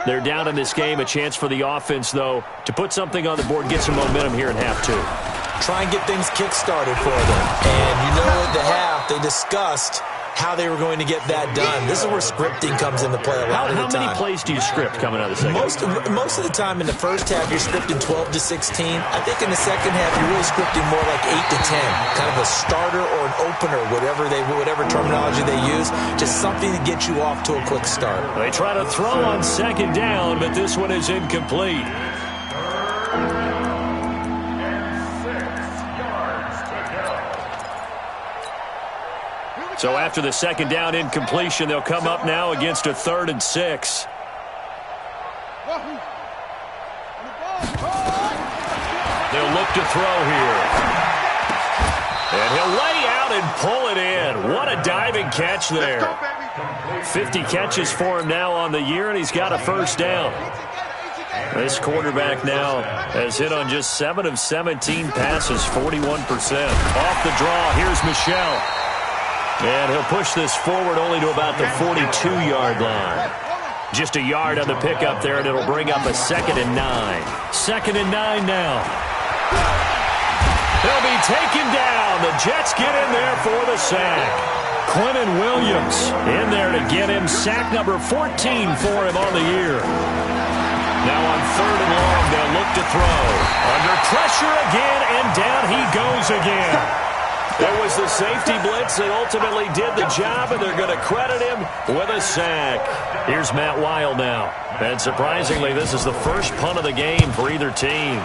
They're down in this game. A chance for the offense, though, to put something on the board, get some momentum here in half two. Try and get things kick-started for them. And you know at the half, they discussed how they were going to get that done. This is where scripting comes into play a lot of the time. How many plays do you script coming out of the second half? Most of the time in the first half, you're scripting 12 to 16. I think in the second half, you're really scripting more like 8 to 10. Kind of a starter or an opener, whatever terminology they use. Just something to get you off to a quick start. They try to throw on second down, but this one is incomplete. So after the second down incompletion, they'll come up now against a 3rd and 6. They'll look to throw here. And he'll lay out and pull it in. What a diving catch there. 50 catches for him now on the year, and he's got a first down. This quarterback now has hit on just 7 of 17 passes, 41%. Off the draw, here's Michel. And he'll push this forward only to about the 42-yard line. Just a yard on the pickup there, and it'll bring up a 2nd and 9. 2nd and 9 now. They'll be taken down. The Jets get in there for the sack. Quentin Williams in there to get him. Sack number 14 for him on the year. Now on 3rd and long, they'll look to throw. Under pressure again, and down he goes again. There was the safety blitz that ultimately did the job, and they're going to credit him with a sack. Here's Matt Weil now. And surprisingly, this is the first punt of the game for either team.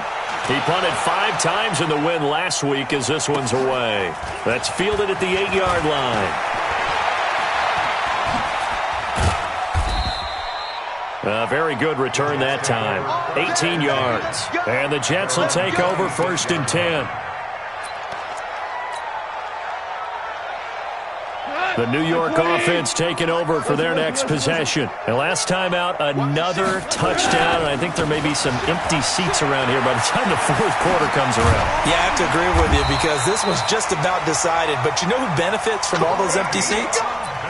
He punted 5 times in the win last week as this one's away. That's fielded at the 8-yard line. A very good return that time. 18 yards. And the Jets will take over 1st and 10. The New York offense taking over for their next possession. And last time out, another touchdown. And I think there may be some empty seats around here by the time the 4th quarter comes around. Yeah, I have to agree with you because this was just about decided. But you know who benefits from all those empty seats?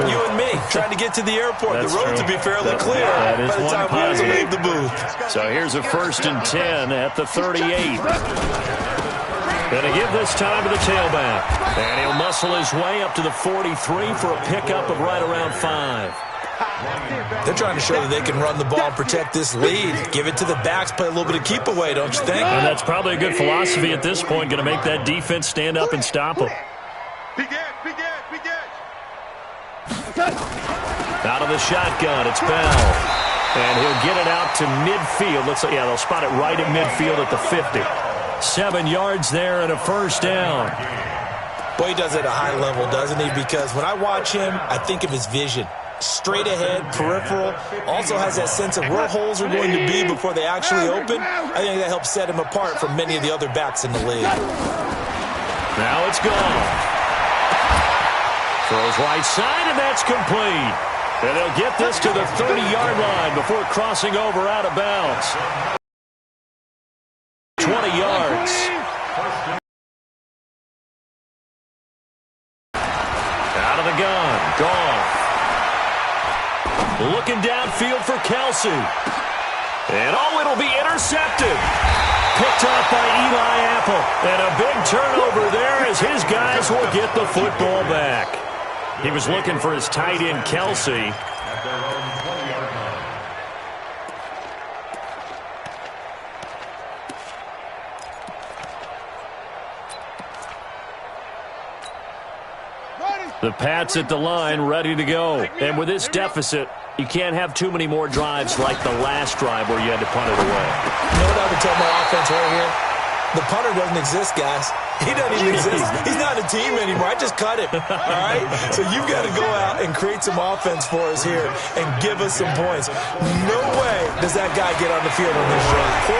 You and me, trying to get to the airport. That's the road true. to be fairly clear by the time we have to leave the booth. So here's a 1st and 10 at the 38. Going to give this time to the tailback. And he'll muscle his way up to the 43 for a pickup of right around 5. They're trying to show that they can run the ball and protect this lead. Give it to the backs, play a little bit of keep away, don't you think? And that's probably a good philosophy at this point. Going to make that defense stand up and stop them. Out of the shotgun, it's Bell. And he'll get it out to midfield. Looks like, yeah, they'll spot it right at midfield at the 50. 7 yards there and a first down. Boy, he does it at a high level, doesn't he? Because when I watch him, I think of his vision. Straight ahead, peripheral. Also has that sense of where holes are going to be before they actually open. I think that helps set him apart from many of the other backs in the league. Now it's gone. Throws right side, and that's complete. And they'll get this to the 30-yard line before crossing over out of bounds. 20 yards. Out of the gun. Gone. Looking downfield for Kelsey. And it'll be intercepted. Picked off by Eli Apple. And a big turnover there as his guys will get the football back. He was looking for his tight end, Kelsey. The Pats at the line, ready to go. And with this deficit, you can't have too many more drives like the last drive where you had to punt it away. You know what I would tell my offense right here? The punter doesn't exist, guys. He doesn't even exist. He's not a team anymore. I just cut him, all right? So you've got to go out and create some offense for us here and give us some points. No way does that guy get on the field on this drive.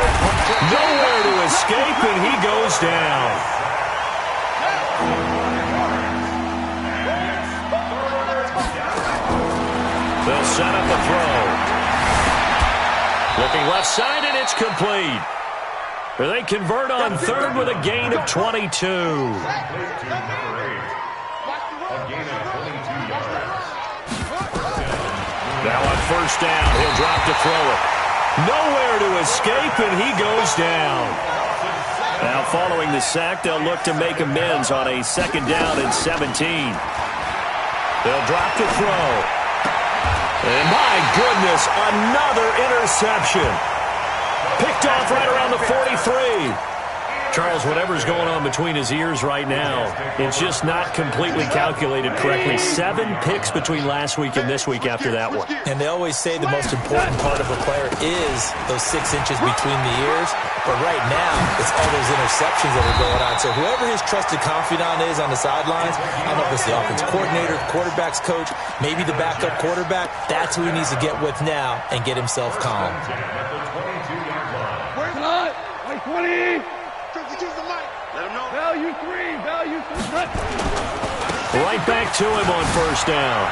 Nowhere to escape, and he goes down. They'll set up a throw. Looking left side, and it's complete. They convert on 3rd with a gain of 22. Now on first down, he'll drop to throw it. Nowhere to escape, and he goes down. Now following the sack, they'll look to make amends on a second down and 17. They'll drop to throw. And my goodness, another interception. Picked off right around the 43. Charles, whatever's going on between his ears right now, it's just not completely calculated correctly. 7 picks between last week and this week after that one. And they always say the most important part of a player is those 6 inches between the ears. But right now, it's all those interceptions that are going on. So whoever his trusted confidant is on the sidelines, I don't know if it's the offense coordinator, the quarterback's coach, maybe the backup quarterback, that's who he needs to get with now and get himself calm. Where's not? Like 20. Let him know. Value 3. Value 3. Right back to him on first down.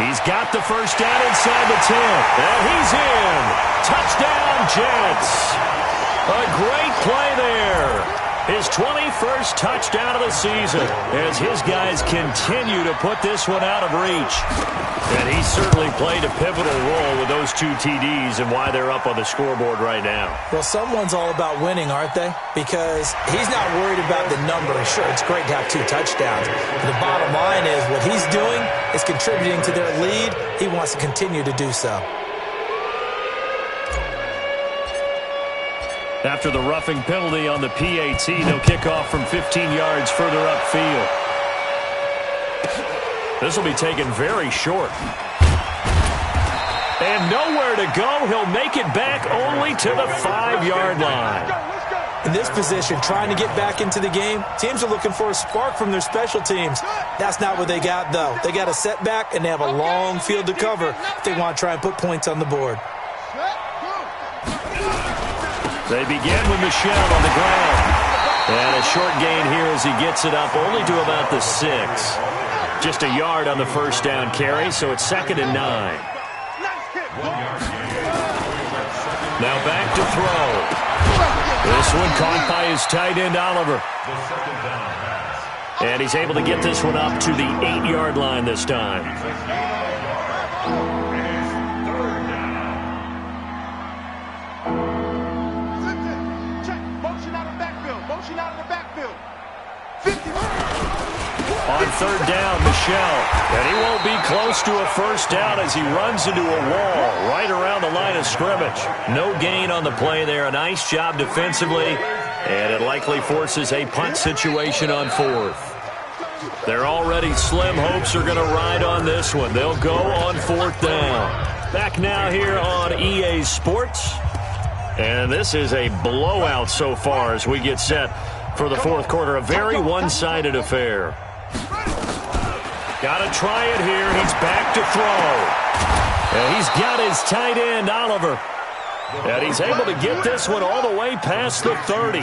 He's got the first down inside the 10. And he's in. Touchdown, Jets. A great play there. His 21st touchdown of the season as his guys continue to put this one out of reach. And he certainly played a pivotal role with those 2 TDs and why they're up on the scoreboard right now. Well, someone's all about winning, aren't they? Because he's not worried about the number. Sure, it's great to have 2 touchdowns. But the bottom line is what he's doing is contributing to their lead. He wants to continue to do so. After the roughing penalty on the PAT, they'll kick off from 15 yards further upfield. This will be taken very short. And nowhere to go. He'll make it back only to the 5-yard line. In this position, trying to get back into the game, teams are looking for a spark from their special teams. That's not what they got, though. They got a setback, and they have a long field to cover if they want to try and put points on the board. They begin with Michelle on the ground. And a short gain here as he gets it up only to about the 6. Just a yard on the first down carry, so it's 2nd and 9. Now back to throw. This one caught by his tight end, Oliver. And he's able to get this one up to the 8-yard line this time. On third down, Michelle. And he won't be close to a first down as he runs into a wall right around the line of scrimmage. No gain on the play there. A nice job defensively. And it likely forces a punt situation on 4th. Their already slim hopes are going to ride on this one. They'll go on 4th down. Back now here on EA Sports. And this is a blowout so far as we get set for the 4th quarter. A very one-sided affair. Got to try it here. He's back to throw. And he's got his tight end, Oliver. And he's able to get this one all the way past the 30.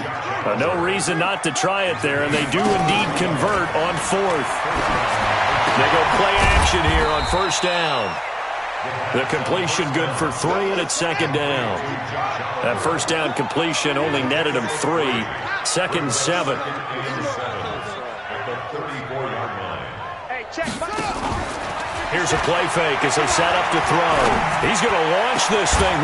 No reason not to try it there, and they do indeed convert on 4th. They go play action here on first down. The completion good for 3, and it's 2nd down. That first down completion only netted him 3. 2nd and 7. Here's a play fake as they set up to throw. He's going to launch this thing.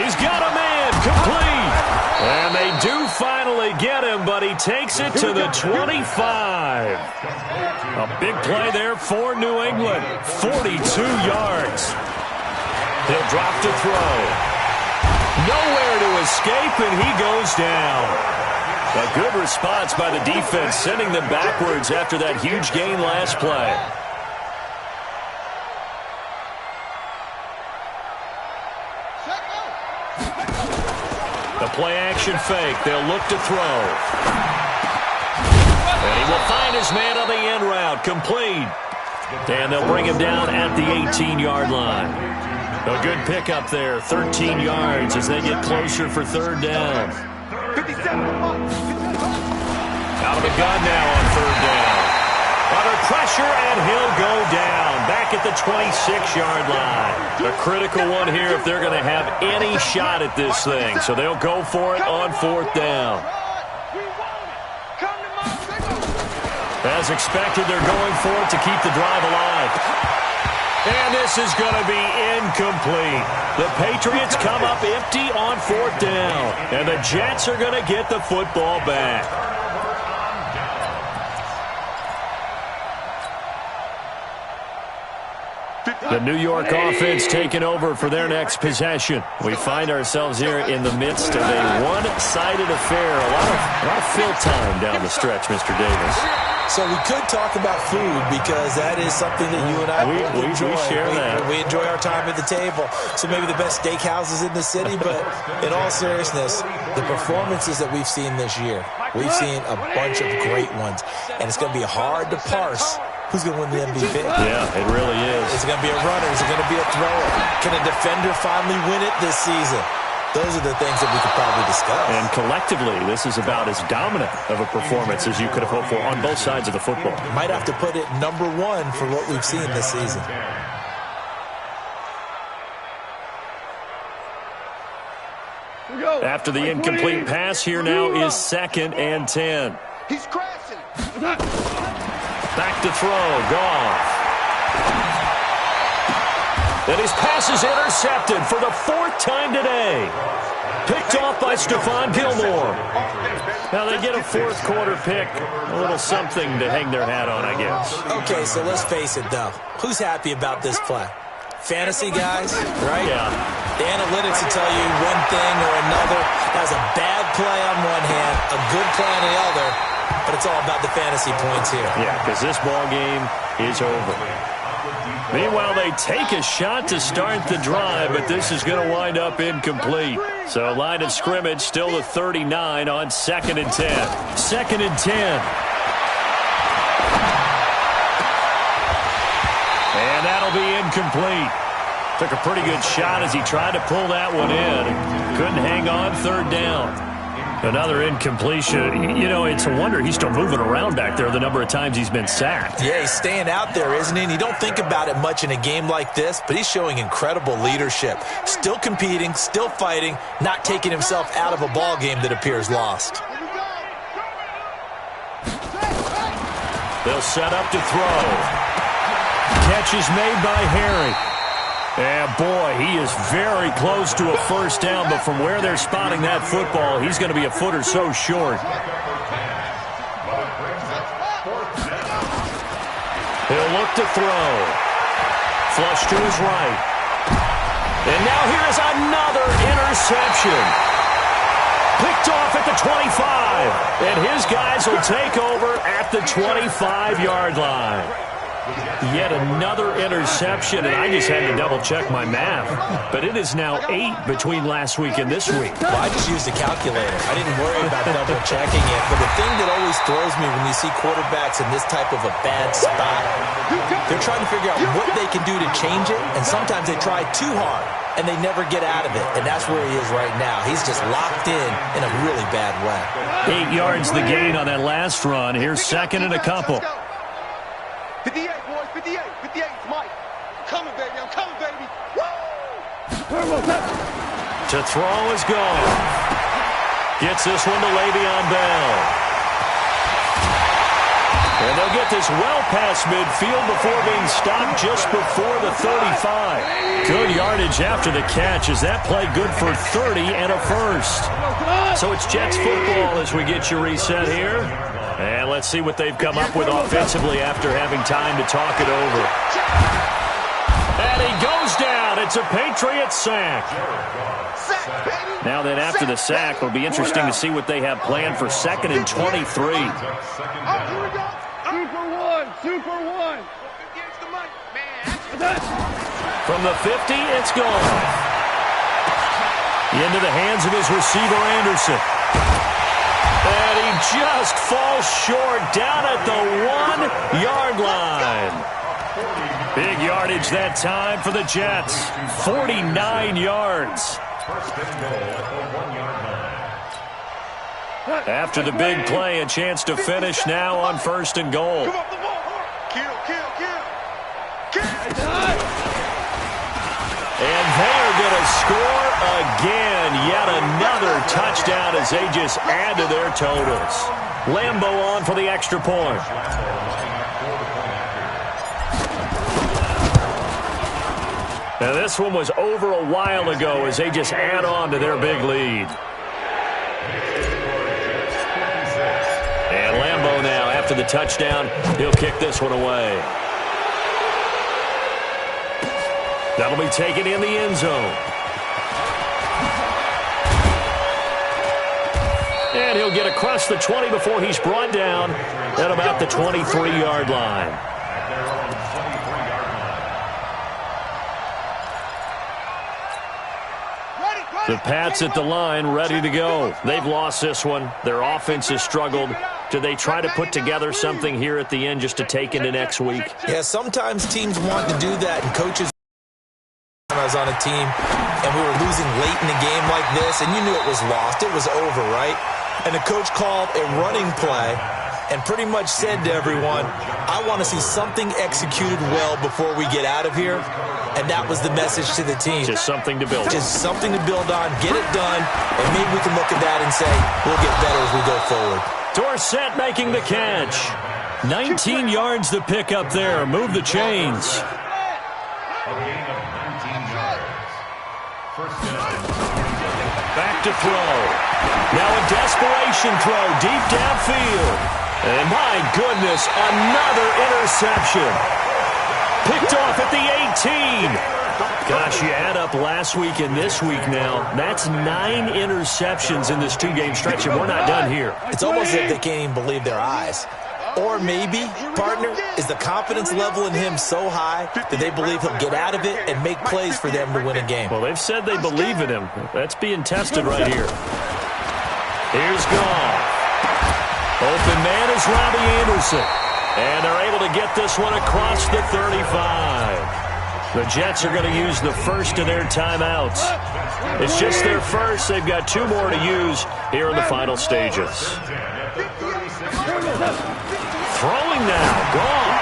He's got a man complete. And they do finally get him, but he takes it to the 25. A big play there for New England. 42 yards. He'll drop to throw. Nowhere to escape, and he goes down. A good response by the defense, sending them backwards after that huge gain last play. The play-action fake. They'll look to throw. And he will find his man on the end route. Complete. And they'll bring him down at the 18-yard line. A good pickup there. 13 yards as they get closer for 3rd down. 57. Out of the gun now on 3rd down. Under pressure, and he'll go down. Back at the 26-yard line. A critical one here if they're going to have any shot at this thing. So they'll go for it on 4th down. As expected, they're going for it to keep the drive alive. And this is going to be incomplete. The Patriots come up empty on 4th down. And the Jets are going to get the football back. The New York offense taking over for their next possession. We find ourselves here in the midst of a one-sided affair. A lot of fill time down the stretch, Mr. Davis. So we could talk about food because that is something that you and I enjoy. We share that. We enjoy our time at the table. So maybe the best steakhouses in the city, but in all seriousness, the performances that we've seen this year, we've seen a bunch of great ones. And it's going to be hard to parse who's going to win the MVP. Yeah, it really is. Is it going to be a runner? Is it going to be a thrower? Can a defender finally win it this season? Those are the things that we could probably discuss. And collectively, this is about as dominant of a performance as you could have hoped for on both sides of the football. Might have to put it #1 for what we've seen this season. After the incomplete pass, here now is 2nd and 10. He's crashing. Back to throw, Goff. And his pass is intercepted for the 4th time today. Picked off by Stephon Gilmore. Now they get a 4th quarter pick. A little something to hang their hat on, I guess. Okay, so let's face it, though. Who's happy about this play? Fantasy guys, right? Yeah. The analytics will tell you one thing or another. That was a bad play on one hand, a good play on the other, but it's all about the fantasy points here. Yeah, because this ball game is over. Meanwhile, they take a shot to start the drive, but this is going to wind up incomplete. So line of scrimmage still the 39 on 2nd and 10. 2nd and 10. And that'll be incomplete. Took a pretty good shot as he tried to pull that one in. Couldn't hang on 3rd down. Another incompletion. You know, it's a wonder he's still moving around back there the number of times he's been sacked. Yeah, he's staying out there, isn't he? And you don't think about it much in a game like this, but he's showing incredible leadership. Still competing, still fighting, not taking himself out of a ball game that appears lost. They'll set up to throw. Catch is made by Harry. And, boy, he is very close to a 1st down, but from where they're spotting that football, he's going to be a foot or so short. He'll look to throw. Flush to his right. And now here's another interception. Picked off at the 25. And his guys will take over at the 25-yard line. Yet another interception, and I just had to double-check my math. But it is now 8 between last week and this week. Well, I just used a calculator. I didn't worry about double-checking it. But the thing that always throws me when you see quarterbacks in this type of a bad spot, they're trying to figure out what they can do to change it, and sometimes they try too hard, and they never get out of it. And that's where he is right now. He's just locked in a really bad way. 8 yards the gain on that last run. Here's 2nd and a couple. 58, boys, 58, 58, Mike. I'm coming, baby, I'm coming, baby. Woo! To throw is gone. Gets this one to Le'Veon Bell. And they'll get this well past midfield before being stopped just before the 35. Good yardage after the catch. Is that play good for 30 and a 1st? So it's Jets football as we get you reset here. And let's see what they've come up with offensively after having time to talk it over. And he goes down. It's a Patriots sack. Now then, after the sack, it'll be interesting to see what they have planned for 2nd and 23. Super one. From the 50, it's gone. Into the hands of his receiver, Anderson. And he just falls short down at the 1-yard line. Big yardage that time for the Jets. 49 yards. After the big play, a chance to finish now on 1st and goal. And they are going to score again. Yet another touchdown as they just add to their totals. Lambeau on for the extra point. Now, this one was over a while ago as they just add on to their big lead. And Lambeau now, after the touchdown, he'll kick this one away. That'll be taken in the end zone. And he'll get across the 20 before he's brought down at about the 23-yard line. The Pats at the line, ready to go. They've lost this one. Their offense has struggled. Do they try to put together something here at the end just to take into next week? Yeah, sometimes teams want to do that, and coaches. I was on a team, and we were losing late in a game like this, and you knew it was lost. It was over, right? And the coach called a running play and pretty much said to everyone, I want to see something executed well before we get out of here. And that was the message to the team. Just something to build on. Just something to build on, get it done, and maybe we can look at that and say, we'll get better as we go forward. Dorsett making the catch. 19 yards to pick up there. Move the chains. Back to throw. Now a desperation throw deep downfield. And my goodness, another interception. Picked off at the 18. Gosh, you add up last week and this week now. That's 9 interceptions in this 2-game stretch, and we're not done here. It's almost like they can't even believe their eyes. Or maybe, partner, is the confidence level in him so high that they believe he'll get out of it and make plays for them to win a game. Well, they've said they believe in him. That's being tested right here. Here's Goff. Open man is Robbie Anderson. And they're able to get this one across the 35. The Jets are going to use the first of their timeouts. It's just their first. They've got 2 more to use here in the final stages. Throwing now, Goff.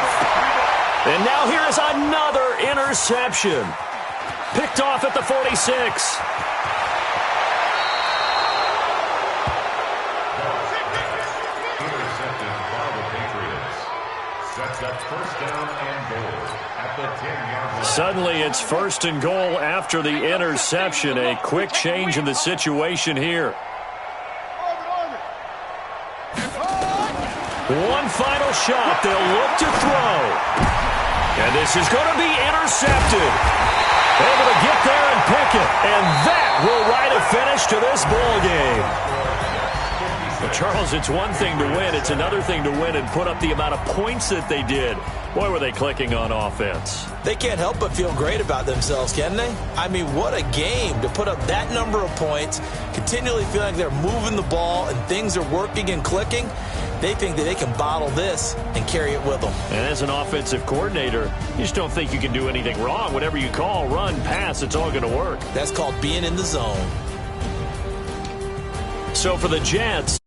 And now here is another interception. Picked off at the 46. Suddenly it's 1st and goal after the interception. A quick change in the situation here. One final shot. They'll look to throw. And this is going to be intercepted. Able to get there and pick it. And that will write a finish to this ball game. Well, Charles, it's one thing to win. It's another thing to win and put up the amount of points that they did. Boy, were they clicking on offense. They can't help but feel great about themselves, can they? I mean, what a game to put up that number of points, continually feeling like they're moving the ball and things are working and clicking. They think that they can bottle this and carry it with them. And as an offensive coordinator, you just don't think you can do anything wrong. Whatever you call, run, pass, it's all going to work. That's called being in the zone. So for the Jets,